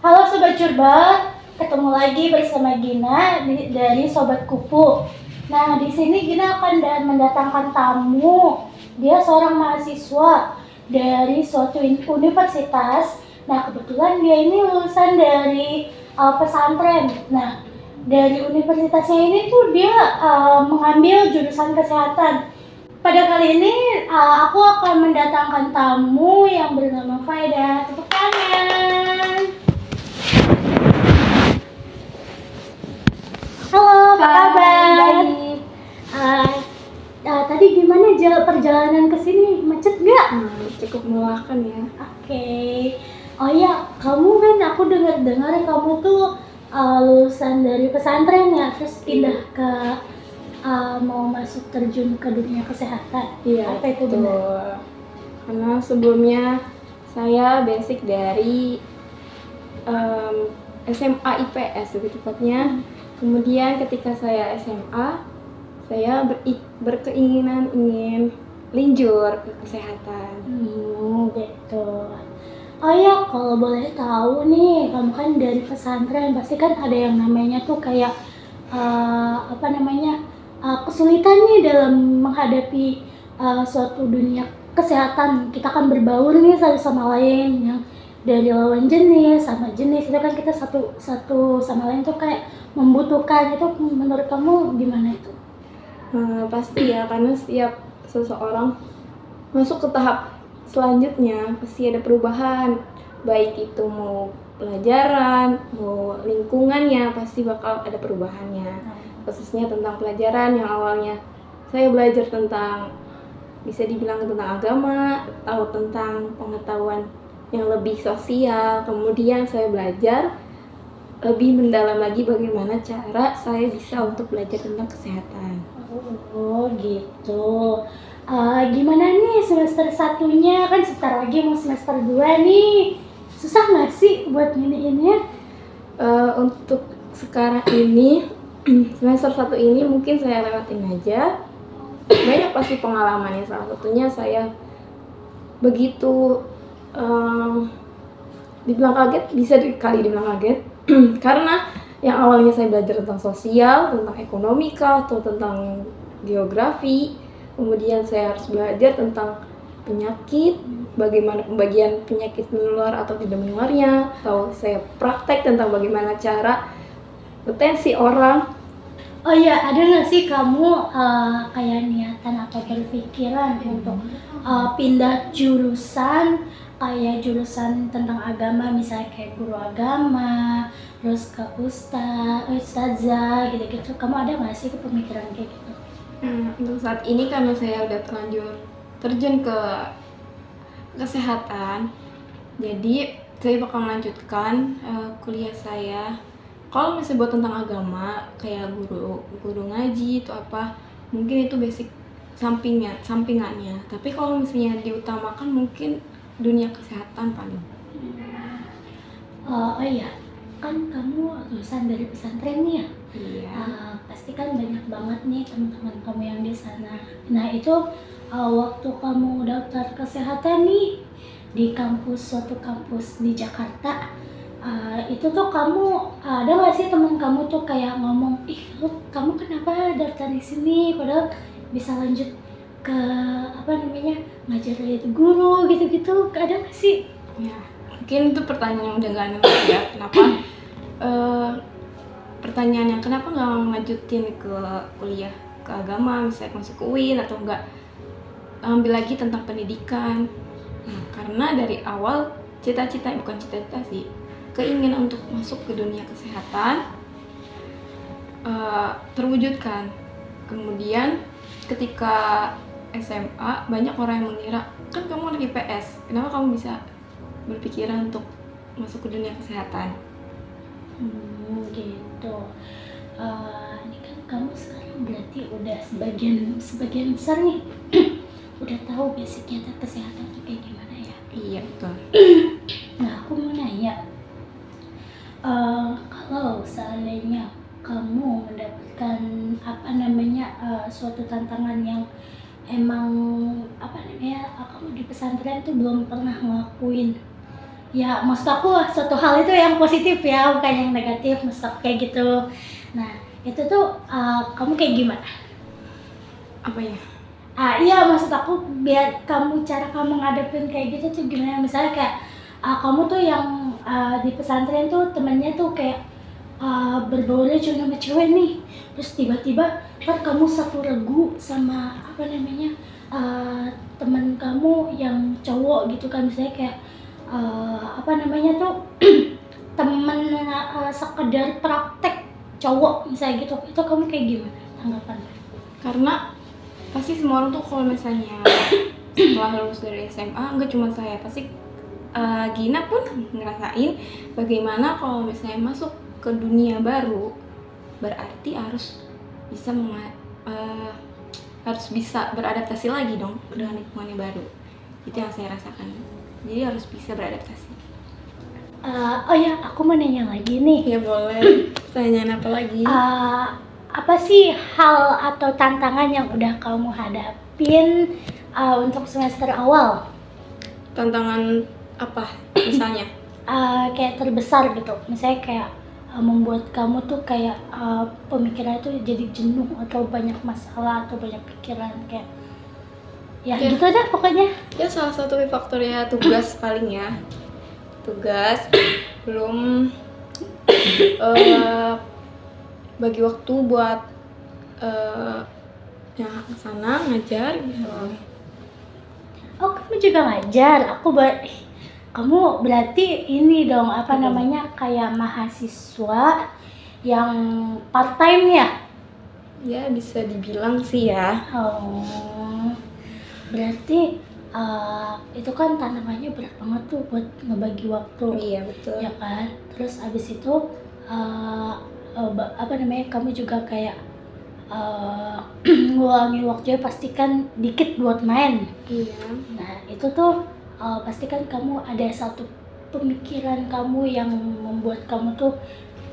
Halo Sobat Curba, ketemu lagi bersama Gina dari Sobat Kupu. Nah, di sini Gina akan mendatangkan tamu. Dia seorang mahasiswa dari suatu universitas. Nah, kebetulan dia ini lulusan dari pesantren. Nah, dari universitasnya ini tuh dia mengambil jurusan kesehatan. Pada kali ini aku akan mendatangkan tamu yang bernama Faida. Tepuk tangan. Halo, apa kabar? Baik. Tadi gimana perjalanan ke sini? Macet nggak? Cukup melelahkan ya. Oke. Oh ya, kamu kan aku dengar kamu tuh lulusan dari pesantren ya, terus pindah ke mau masuk terjun ke dunia kesehatan. Iya, Apa itu benar? betul. Karena sebelumnya saya basic dari SMA IPS lebih tepatnya. Kemudian ketika saya SMA, saya berkeinginan ingin linjur ke kesehatan. Gitu. Oh ya, kalau boleh tahu nih, kamu kan dari pesantren, pasti kan ada yang namanya tuh kayak kesulitan nih dalam menghadapi suatu dunia kesehatan. Kita kan berbaur nih satu sama lain, yang dari lawan jenis sama jenis itu kan kita satu sama lain tuh kayak membutuhkan. Itu menurut kamu gimana itu? Pasti ya, karena setiap seseorang masuk ke tahap selanjutnya pasti ada perubahan, baik itu mau pelajaran, mau lingkungannya, pasti bakal ada perubahannya. Khususnya tentang pelajaran yang awalnya saya belajar tentang, bisa dibilang tentang agama atau tentang pengetahuan yang lebih sosial, kemudian saya belajar lebih mendalam lagi bagaimana cara saya bisa untuk belajar tentang kesehatan. Oh gitu. Gimana nih semester satunya? Kan sebentar lagi mau semester 2 nih. Susah nggak sih buat ini? Untuk sekarang ini semester 1 ini mungkin saya lewatin aja. Banyak pasti pengalamannya, salah satunya saya begitu dibilang kaget, bisa dibilang kaget karena yang awalnya saya belajar tentang sosial, tentang ekonomika atau tentang geografi, kemudian saya harus belajar tentang penyakit, bagaimana pembagian penyakit menular atau tidak menularnya, atau saya praktek tentang bagaimana cara deteksi orang. Oh iya, ada nggak sih kamu kayak niatan atau berpikiran untuk pindah jurusan, kayak jurusan tentang agama, misalnya kayak guru agama, terus ke ustazah gitu-gitu. Kamu ada nggak sih pemikiran kayak gitu? Untuk saat ini karena saya udah terlanjur terjun ke kesehatan, jadi saya bakal melanjutkan kuliah saya. Kalau misalnya buat tentang agama, kayak guru ngaji itu apa, mungkin itu basic sampingannya. Tapi kalau misalnya diutamakan mungkin dunia kesehatan paling. Oh iya, kan kamu lulusan dari pesantren nih ya? Iya. Pasti kan banyak banget nih teman-teman kamu yang di sana. Nah itu waktu kamu daftar kesehatan nih di suatu kampus di Jakarta, itu tuh kamu ada nggak sih teman kamu tuh kayak ngomong, kamu kenapa daftar di sini padahal bisa lanjut ke ngajar jadi guru gitu-gitu, ada nggak sih? Ya, mungkin itu pertanyaan yang udah gak aneh ya. Kenapa? Pertanyaannya kenapa nggak lanjutin ke kuliah ke agama, misalnya masuk ke UIN atau nggak ambil lagi tentang pendidikan? Nah, karena dari awal bukan cita-cita sih, keinginan untuk masuk ke dunia kesehatan terwujudkan. Kemudian ketika SMA banyak orang yang mengira, kan kamu anak IPS, kenapa kamu bisa berpikiran untuk masuk ke dunia kesehatan? Gitu. Ini kan kamu sekarang berarti udah sebagian besar nih udah tahu basicnya kesehatan itu kayak gimana ya? Iya, betul. Nah, aku mau nanya, kalau seandainya kamu mendapatkan suatu tantangan yang emang kamu di pesantren tuh belum pernah ngelakuin, Ya maksud aku suatu hal itu yang positif ya, bukan yang negatif, maksud aku kayak gitu. Nah itu tuh kamu kayak gimana? Apa ya? Iya maksud aku biar cara kamu ngadepin kayak gitu tuh gimana, misalnya kayak kamu tuh yang di pesantren tuh temennya tuh kayak berbaurnya cuma sama cewek nih, terus tiba-tiba kan kamu satu regu sama apa namanya teman kamu yang cowok gitu kan, misalnya kayak apa namanya tuh temen sekedar praktek cowok misalnya gitu, itu kamu kayak gimana tanggapannya? Karena pasti semua orang tuh kalau misalnya setelah lulus dari SMA, nggak cuma saya, pasti Gina pun ngerasain bagaimana kalau misalnya masuk ke dunia baru, berarti harus bisa harus bisa beradaptasi lagi dong dengan lingkungannya baru. Itu yang saya rasakan. Jadi harus bisa beradaptasi. Oh ya, aku mau nanya lagi nih. Ya boleh. Pertanyaan apa lagi? Apa sih hal atau tantangan yang udah kamu hadapin untuk semester awal? Tantangan apa misalnya? Kayak terbesar gitu, misalnya kayak membuat kamu tuh kayak pemikiran tuh jadi jenuh atau banyak masalah atau banyak pikiran kayak ya gitu deh pokoknya. Ya salah satu faktornya tugas paling ya. Tugas belum bagi waktu buat ya kesana ngajar gitu. Oh kamu juga ngajar, kamu berarti ini dong apa namanya kayak mahasiswa yang part time ya? Ya bisa dibilang sih ya. Oh, berarti itu kan tantangannya berat banget tuh buat ngebagi waktu. Iya betul. Ya kan? Terus abis itu apa namanya kamu juga kayak ngulangin waktunya pastikan dikit buat main. Iya. Nah itu tuh pastikan kamu ada satu pemikiran kamu yang membuat kamu tuh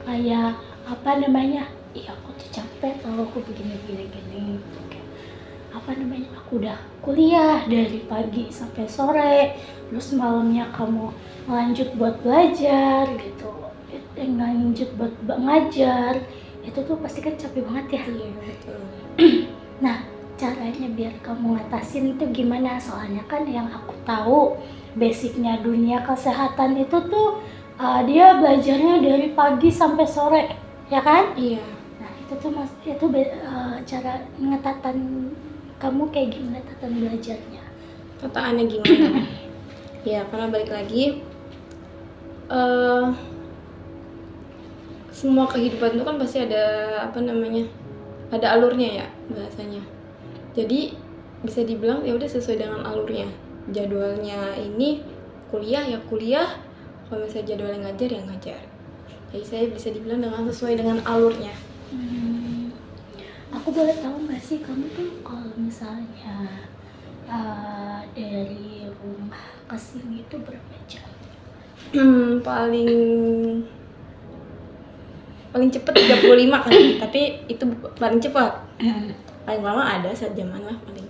kayak apa namanya, iya aku tuh capek kalau aku begini gini. Apa namanya, aku udah kuliah dari pagi sampai sore, terus malamnya kamu lanjut buat belajar gitu, lanjut buat ngajar, itu tuh pasti kan capek banget ya. Iya betul. Nah caranya biar kamu ngatasin itu gimana, soalnya kan yang aku tahu basicnya dunia kesehatan itu tuh dia belajarnya dari pagi sampai sore ya kan. Iya. Nah itu tuh cara ngetatan kamu kayak gimana tatan belajarnya? Tataannya gimana? Ya karena balik lagi semua kehidupan itu kan pasti ada apa namanya, ada alurnya ya bahasanya. Jadi bisa dibilang ya udah sesuai dengan alurnya. Jadwalnya ini kuliah ya kuliah, kalau misalnya jadwalnya ngajar ya ngajar. Jadi saya bisa dibilang dengan sesuai dengan alurnya. Aku boleh tahu nggak sih kamu tuh kalau misalnya dari rumah ke sini itu berapa jam? paling cepet 35 kan, tapi itu paling cepat. Paling lama ada 1 jaman lah paling.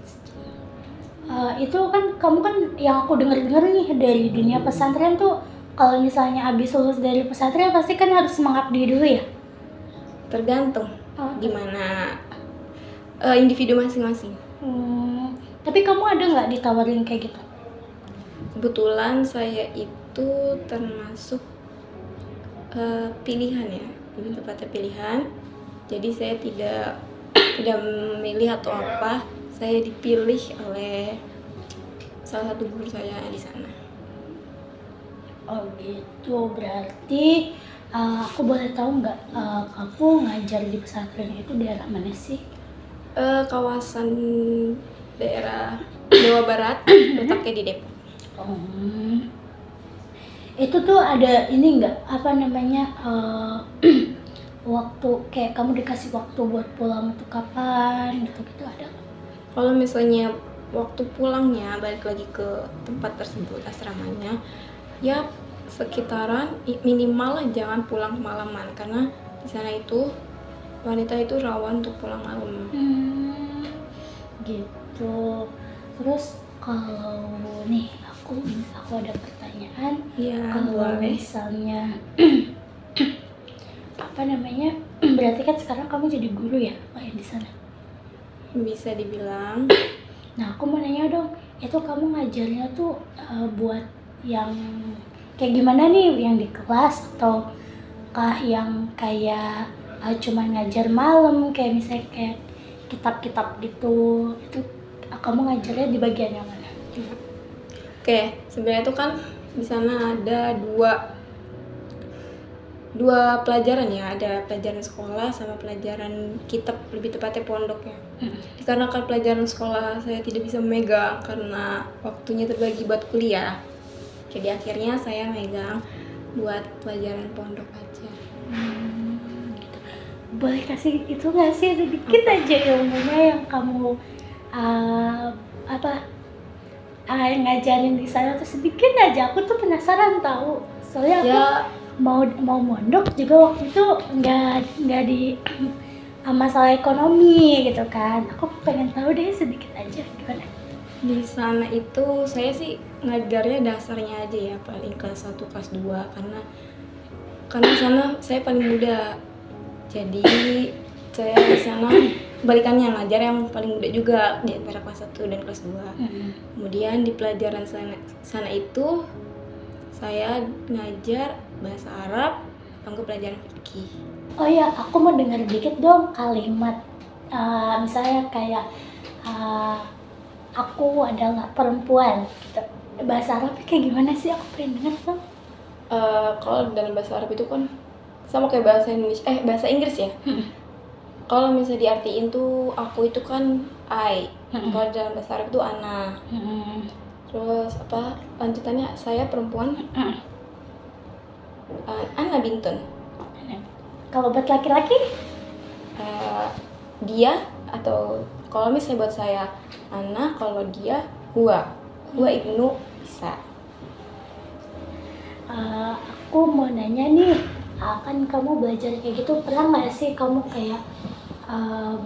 Itu kan kamu kan yang aku dengar nih dari dunia pesantren tuh, kalau misalnya habis lulus dari pesantren pasti kan harus mengabdi dulu ya? Tergantung gimana individu masing-masing. Tapi kamu ada nggak ditawarin kayak gitu? Kebetulan saya itu termasuk pilihan ya, ini tepatnya pilihan. Jadi saya tidak memilih atau apa, saya dipilih oleh salah satu guru saya di sana. Oh gitu, berarti aku boleh tahu nggak kamu ngajar di pesantren itu daerah mana sih? Kawasan daerah Jawa Barat, letaknya di Depok. Itu tuh ada ini nggak apa namanya waktu kayak kamu dikasih waktu buat pulang itu kapan gitu ada nggak? Kalau misalnya waktu pulangnya balik lagi ke tempat tersebut asramanya, ya sekitaran minimal lah jangan pulang malaman, karena di sana itu wanita itu rawan untuk pulang malam. Gitu. Terus kalau nih aku aku ada pertanyaan. Iya, Kalau boleh. misalnya apa namanya? Berarti kan sekarang kamu jadi guru ya, Pak, di sana. Bisa dibilang Nah, aku mau nanya dong, itu kamu ngajarnya tuh buat yang kayak gimana nih? Yang di kelas atau kah yang kayak cuma ngajar malam, kayak misalnya kayak kitab-kitab gitu? Itu kamu ngajarnya di bagian yang mana? Oke, sebenarnya itu kan di sana ada dua pelajaran ya, ada pelajaran sekolah sama pelajaran kitab, lebih tepatnya pondok ya. Dikarenakan pelajaran sekolah saya tidak bisa memegang karena waktunya terbagi buat kuliah, jadi akhirnya saya megang buat pelajaran pondok aja. Gitu. Boleh kasih itu nggak sih sedikit aja ilmunya yang kamu ngajarin di sana tuh sedikit aja. Aku tuh penasaran tahu. Soalnya aku Ya, mau mondok juga waktu itu nggak di masalah ekonomi gitu kan. Aku pengen tahu deh sedikit aja gimana. di sana itu saya sih ngajarnya dasarnya aja ya, paling kelas 1 kelas 2 karena di sana saya paling muda. Jadi saya di sana balikannya ngajar yang paling muda juga di antara kelas 1 dan kelas 2. Kemudian di pelajaran sana itu saya ngajar bahasa Arab sama pelajaran fikih. Oh ya, aku mau dengar dikit dong kalimat misalnya kayak aku adalah perempuan gitu. Bahasa Arab kayak gimana sih? Aku pengen dengar dong. Kalau dalam bahasa Arab itu kan sama kayak bahasa Inggris ya. Kalau misalnya diartiin tuh aku itu kan I. Kalau dalam bahasa Arab itu ana. Terus apa lanjutannya saya perempuan. Ana bintun. Kalau buat laki-laki? Dia, atau kalau misalnya buat saya ana, kalau dia huwa ibnu bisa. Aku mau nanya nih, kan kamu belajar kayak gitu, pernah nggak sih kamu kayak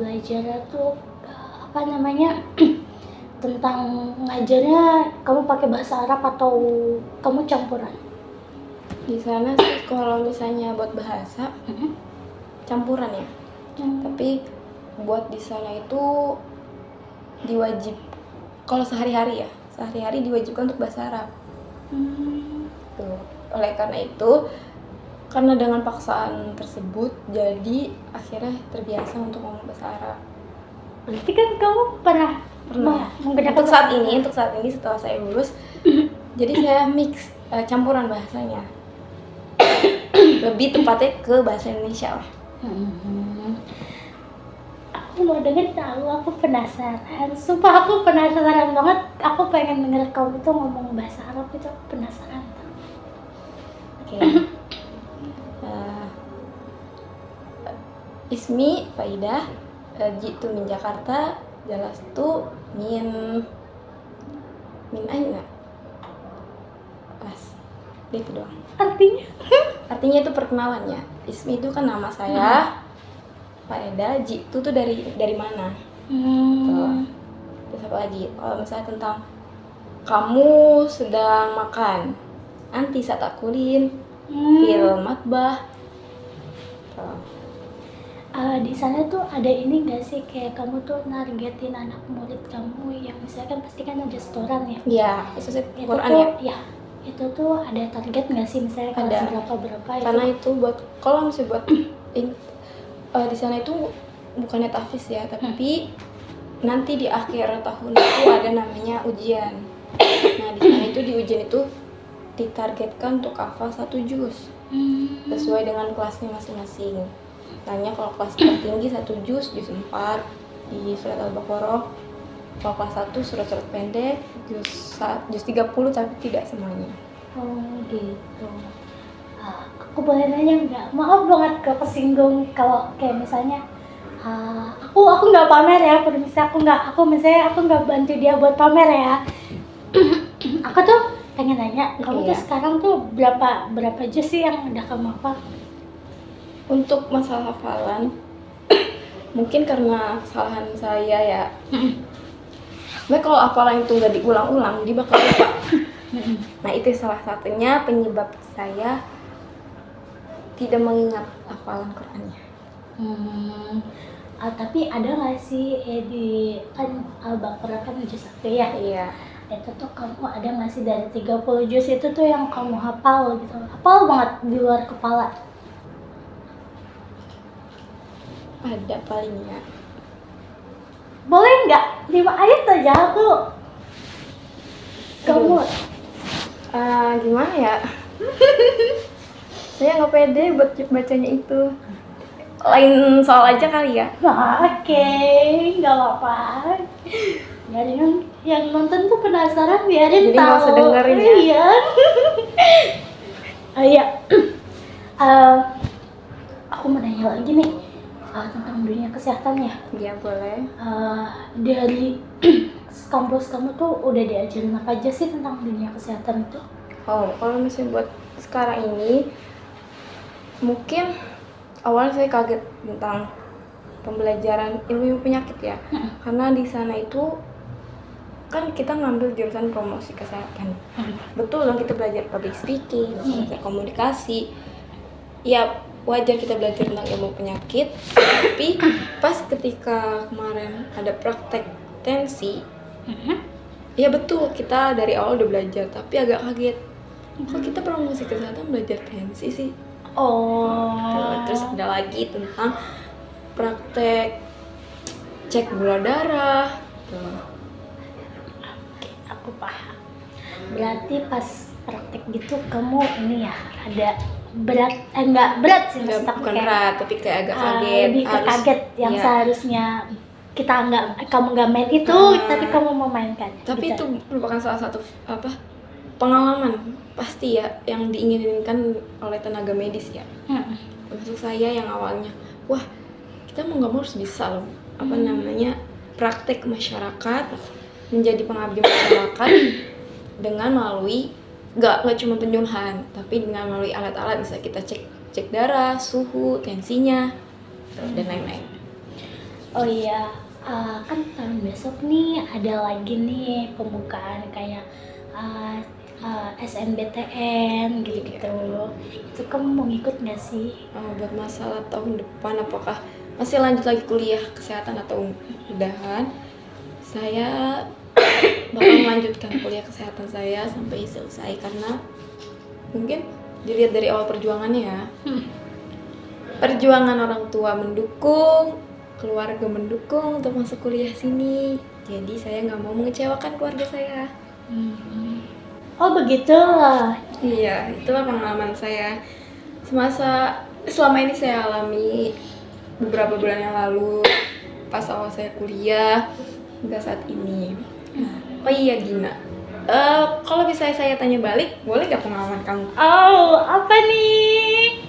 belajar tuh apa namanya tentang ngajarnya kamu pakai bahasa Arab atau kamu campuran? Di sana sih kalau misalnya buat bahasa campuran ya. Tapi buat di sana itu diwajib, kalau sehari-hari diwajibkan untuk bahasa Arab. Tuh. Oleh karena itu, karena dengan paksaan tersebut, jadi akhirnya terbiasa untuk ngomong bahasa Arab. Berarti kan kamu pernah menggunakan Untuk saat ini setelah saya lulus, jadi saya mix campuran bahasanya. Lebih tepatnya ke bahasa Indonesia lah. Aku mau denger tahu, aku penasaran. Sumpah aku penasaran banget. Aku pengen denger kamu tuh ngomong bahasa Arab itu, aku penasaran. Oke. Ismi Faidah, jitu min Jakarta, jalastu min aina. Pas. Itu doang. Artinya itu perkenalannya. Ismi itu kan nama saya. Faedah, jitu tuh dari mana? Terus apa lagi? Kalau misalnya tentang kamu sedang makan, anti satakulin, fil matbah. Di sana tuh ada ini nggak sih kayak kamu tuh nargetin anak murid kamu yang misalkan pasti kan ada setoran ya? Iya, khususnya Itu Quran tuh, ya. itu tuh ada target nggak sih misalnya kelas berapa Karena itu? itu buat, kalau misalnya buat di sana itu bukannya tahfiz ya, tapi nanti di akhir tahun itu ada namanya ujian. Nah di sana itu di ujian itu ditargetkan untuk hafal 1 juz sesuai dengan kelasnya masing-masing. Tanya kalau kelas tertinggi 1 juz 4 di surat Al-Baqarah. Kalau kelas 1 surat-surat pendek juz 30 tapi tidak semuanya. Oh gitu. Aku boleh nanya nggak? Maaf banget kesinggung kalau kayak misalnya aku nggak pamer ya, aku nggak bantu dia buat pamer ya. Aku tuh pengen nanya, kamu tuh sekarang tuh berapa juz sih yang udah kamu hafal? Untuk masalah hafalan, mungkin karena kesalahan saya ya. Tapi kalau hafalan itu nggak diulang-ulang, dia bakal lupa. Nah itu salah satunya penyebab saya tidak mengingat hafalan Qurannya. Tapi ada nggak sih di kan Al-Baqarah kan juz 1 ya? Iya. Itu tuh kamu ada nggak sih dari 30 juz itu tuh yang kamu hafal gitu? Hafal banget di luar kepala? Ada palingnya. Boleh nggak? 5 ayat aja aku. Kamu Gimana ya? Saya nggak pede buat bacanya itu. Lain soal aja kali ya. nah, oke, nggak apa-apa. Biarin yang nonton tuh penasaran, biarin Jadi nggak tahu. usah dengerin ya. Iya. Iya. Aku mau nanya lagi nih tentang dunia kesehatan ya. Iya boleh. Dari kampus kamu tuh udah diajarin apa aja sih tentang dunia kesehatan itu? Oh, kalau misalnya buat sekarang ini, mungkin awalnya saya kaget tentang pembelajaran ilmu penyakit ya. Karena di sana itu kan kita ngambil jurusan promosi kesehatan. Betul dong, kita belajar public speaking, belajar komunikasi. Ya wajar kita belajar tentang ilmu penyakit, tapi pas ketika kemarin ada praktek tensi, ya betul kita dari awal udah belajar, tapi agak kaget. Kok kita promosi kesehatan belajar tensi sih? Oh. Terus ada lagi tentang praktek cek gula darah. Oke, aku paham. Berarti pas praktek gitu kamu ini ya ada berat, enggak berat sih Bukan kayak, berat, tapi kayak agak kaget. lebih ke kaget yang iya. seharusnya kamu nggak main itu, tapi kamu memainkan. Tapi gitu. itu merupakan salah satu pengalaman pasti ya yang diinginkan oleh tenaga medis ya. Maksud saya yang awalnya, wah kita mau nggak mau harus bisa loh praktek masyarakat, menjadi pengabdi masyarakat dengan melalui nggak cuma penyuluhan, tapi dengan melalui alat-alat, bisa kita cek darah, suhu, tensinya, dan lain-lain. Oh iya, kan tahun besok nih ada lagi nih pembukaan kayak SNBTN gitu-gitu. Itu kamu mau ngikut nggak sih? Buat masalah tahun depan, apakah masih lanjut lagi kuliah kesehatan atau udahan? Saya bakal melanjutkan kuliah kesehatan saya sampai selesai, karena mungkin dilihat dari awal perjuangannya ya. Perjuangan orang tua mendukung, keluarga mendukung untuk masuk kuliah sini. Jadi saya nggak mau mengecewakan keluarga saya. Oh begitu. Iya, itulah pengalaman saya selama ini saya alami beberapa bulan yang lalu pas awal saya kuliah hingga saat ini. Oh iya Gina, kalau bisa saya tanya balik, boleh gak pengalaman kamu? Oh, apa nih?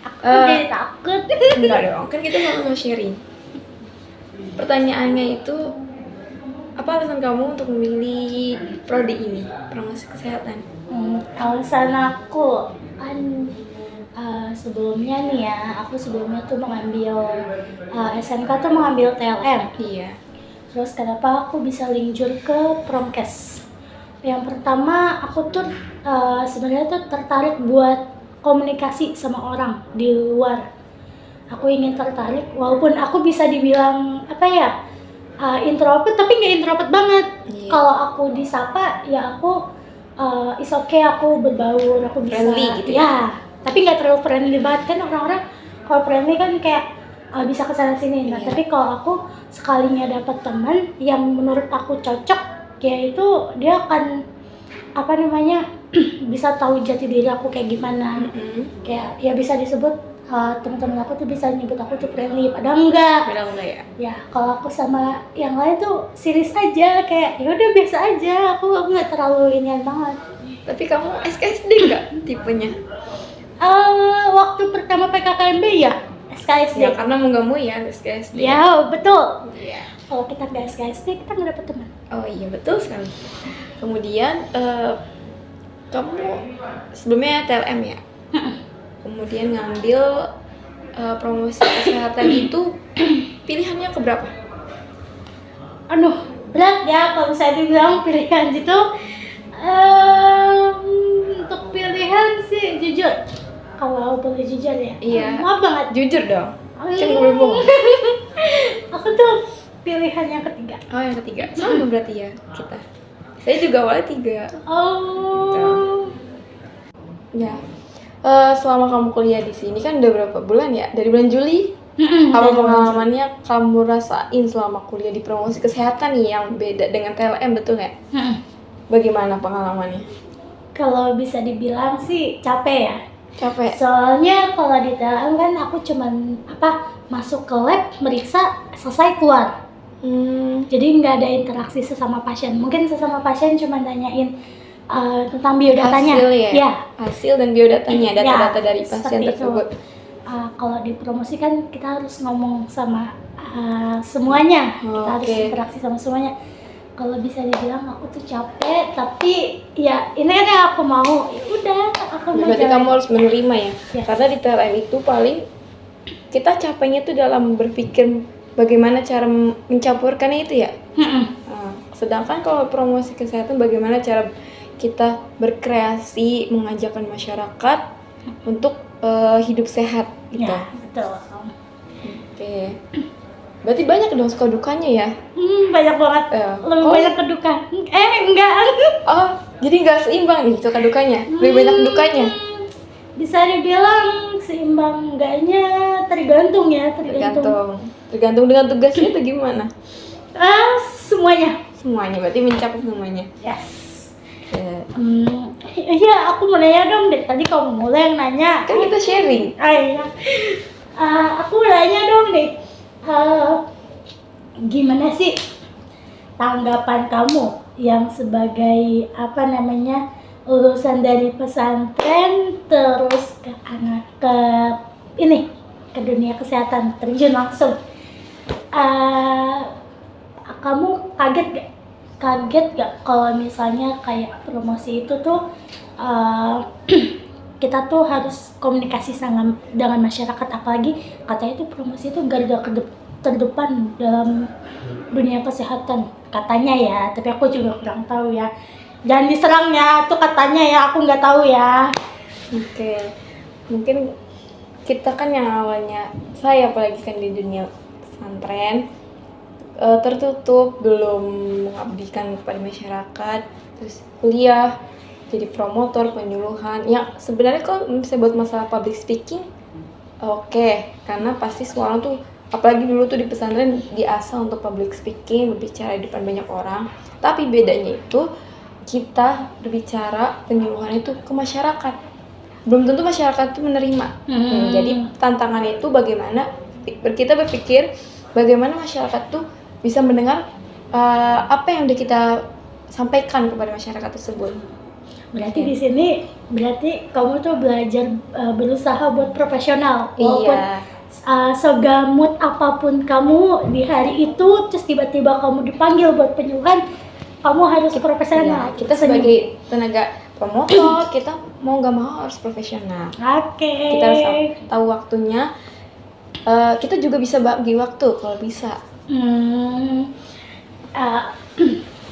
Aku jadi takut. Enggak dong, kan kita sama-sama sharing. Pertanyaannya itu, apa alasan kamu untuk memilih prodi ini, promosi kesehatan? Alasan aku kan sebelumnya nih ya, aku sebelumnya tuh mengambil SMK tuh mengambil TLM. Iya. Terus kenapa aku bisa linjur ke Promkes? Yang pertama aku tuh sebenarnya tuh tertarik buat komunikasi sama orang di luar. Aku ingin tertarik, walaupun aku bisa dibilang introvert, tapi nggak introvert banget. Iya. Kalau aku disapa ya aku is okay, aku berbaur, aku bisa Friendly gitu ya. Tapi nggak terlalu friendly banget kan, orang-orang kalau friendly kan kayak bisa kesana sini. Nah, Iya. tapi kalau aku sekalinya dapat teman yang menurut aku cocok, kayak itu dia akan bisa tahu jati diri aku kayak gimana. Kayak ya bisa disebut teman-teman aku tuh bisa nyebut aku tuh friendly, padahal enggak. Padahal enggak ya? Ya kalau aku sama yang lain tuh serius aja, kayak ya udah biasa aja, aku nggak terlalu inian banget. Tapi kamu SKSD nggak tipenya? Waktu pertama PKKMB ya SKSD. Ya karena mau nggak mau ya SKSD. Ya betul. Iya. Kalau kita nggak SKSD kita nggak dapet teman. Oh iya betul sekali. Kemudian kamu sebelumnya TLM ya? Kemudian ngambil promosi kesehatan itu pilihannya keberapa? Aduh berat ya kalau saya dibilang pilihan itu sih jujur? Kalau boleh jujur ya? Iya. Maaf banget. Jujur dong. Kan gak boleh bohong. Aku tuh pilihan yang ketiga. Oh, yang ketiga. Sama berarti ya kita. Saya juga awalnya 3. Oh. Ya. Selama kamu kuliah di sini kan udah berapa bulan ya? Dari bulan Juli. Apa pengalamannya kamu rasain selama kuliah di promosi kesehatan nih yang beda dengan TLM, betul nggak? Bagaimana pengalamannya? Kalau bisa dibilang sih capek ya. Capek. Soalnya kalau di TLM kan aku cuman masuk ke lab, meriksa, selesai keluar. Jadi nggak ada interaksi sesama pasien. Mungkin sesama pasien cuma tanyain tentang biodatanya. Hasil ya? Ya. Hasil dan biodatanya, data-data dari pasien seperti tersebut. Kalau di promosi kan kita harus ngomong sama semuanya. Kita harus Oke. interaksi sama semuanya. Kalau bisa dibilang aku tuh capek, tapi ya ini kan yang aku mau. Ya udah, aku mau Berarti jalan. kamu harus menerima ya? Yes. Karena di TLM itu paling kita capeknya tuh dalam berpikir bagaimana cara mencampurkannya itu ya. Nah, sedangkan kalau promosi kesehatan bagaimana cara kita berkreasi mengajarkan masyarakat untuk hidup sehat gitu. Ya, betul. Oke. Berarti banyak dong suka dukanya ya? Banyak banget. Lebih Kok- banyak ke duka. Enggak. Oh, jadi nggak seimbang nih suka dukanya? Lebih banyak dukanya? Bisa dibilang seimbang enggaknya tergantung ya, Tergantung dengan tugasnya itu gimana? Semuanya. Semuanya, berarti mencakup semuanya. Yes. Ya. Iya, aku mau nanya dong deh. Tadi kamu mulai yang nanya. Kan kita sharing. Iya. Aku mau nanya dong deh. Gimana sih tanggapan kamu yang sebagai lulusan dari pesantren terus ke dunia kesehatan, terjun langsung. Kamu kaget gak kalau misalnya kayak promosi itu tuh kita tuh harus komunikasi dengan masyarakat, apalagi katanya tuh promosi itu garda terdepan dalam dunia kesehatan katanya ya, tapi aku juga kurang tahu ya. Jangan diserang ya, tuh katanya ya, aku nggak tahu ya. Oke. Mungkin kita kan yang awalnya, saya apalagi kan di dunia pesantren tertutup, belum mengabdikan kepada masyarakat, terus kuliah jadi promotor, penyuluhan. Ya sebenarnya kalau misalnya buat masalah public speaking, oke, karena pasti semua orang tuh, apalagi dulu tuh di pesantren diasah untuk public speaking, berbicara di depan banyak orang. Tapi bedanya itu kita berbicara penyuluhan itu ke masyarakat, belum tentu masyarakat itu menerima. Jadi tantangannya itu bagaimana kita berpikir bagaimana masyarakat tuh bisa mendengar apa yang udah kita sampaikan kepada masyarakat tersebut. Berarti di sini kamu tuh belajar berusaha buat profesional, walaupun segamut apapun kamu di hari itu, terus tiba-tiba kamu dipanggil buat penyuluhan, kamu harus profesional. Ya, kita sebagai tenaga promotor, kita mau nggak mau harus profesional. Oke. Kita harus tahu waktunya. Kita juga bisa bagi waktu kalau bisa.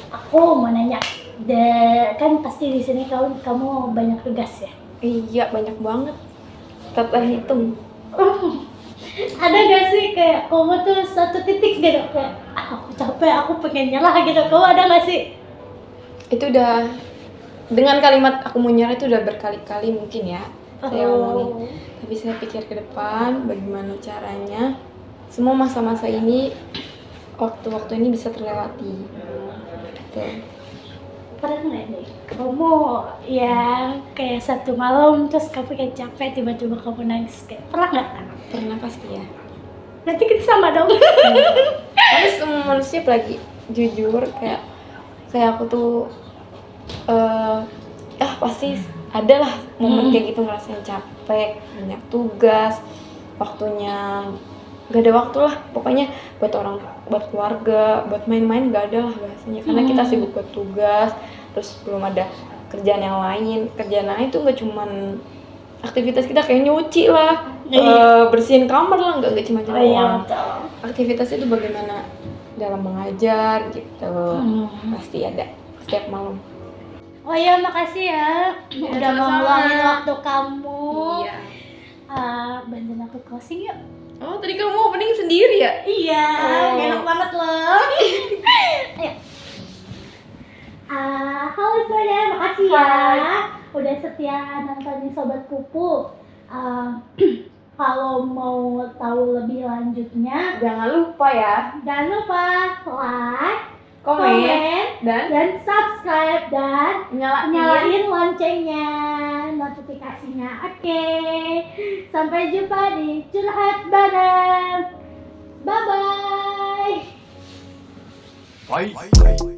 Aku mau nanya, kan pasti di sini kamu banyak tugas ya? Iya, banyak banget. Tak terhitung. Ada gak sih kayak kamu tuh satu titik gitu kayak aku capek, aku pengen nyerah gitu, kamu ada gak sih? Itu udah, dengan kalimat aku mau nyerah itu udah berkali-kali mungkin ya saya omongin. Tapi saya pikir ke depan bagaimana caranya semua masa-masa ini, waktu-waktu ini bisa terlewati gitu. Pernah nggak nih kamu ya kayak satu malam terus kamu kayak capek, tiba-tiba kamu nangis, kayak pernah nggak? Pernah pasti ya. Berarti kita sama dong. Karena semua manusia apalagi jujur kayak aku tuh pasti ada lah momen kayak gitu, ngerasain capek, banyak tugas, waktunya gak ada waktu lah pokoknya buat keluarga, buat main-main gak ada lah bahasanya, karena kita sibuk buat tugas, terus belum ada kerjaan yang lain. Kerjaan lain tuh gak cuman aktivitas kita kayak nyuci lah, bersihin kamar lah, gak cuma doang. Aktivitas itu bagaimana dalam mengajar gitu, pasti ada setiap malam. Oh iya, makasih ya. Ya, Udah mau sama-sama. ngeluangin waktu kamu. Iya. Bantuin aku closing yuk. Oh, tadi kamu opening sendiri ya? Iya, Oh. enak banget loh. Ayo. Halo semuanya, makasih ya. Udah setia nontonin Sobat Pupu. Kalau mau tahu lebih lanjutnya, Jangan lupa ya, jangan lupa like, komen, dan dan subscribe, dan nyalain. nyalain loncengnya, notifikasinya. Oke, sampai jumpa di curhat bareng. Bye bye. Fight.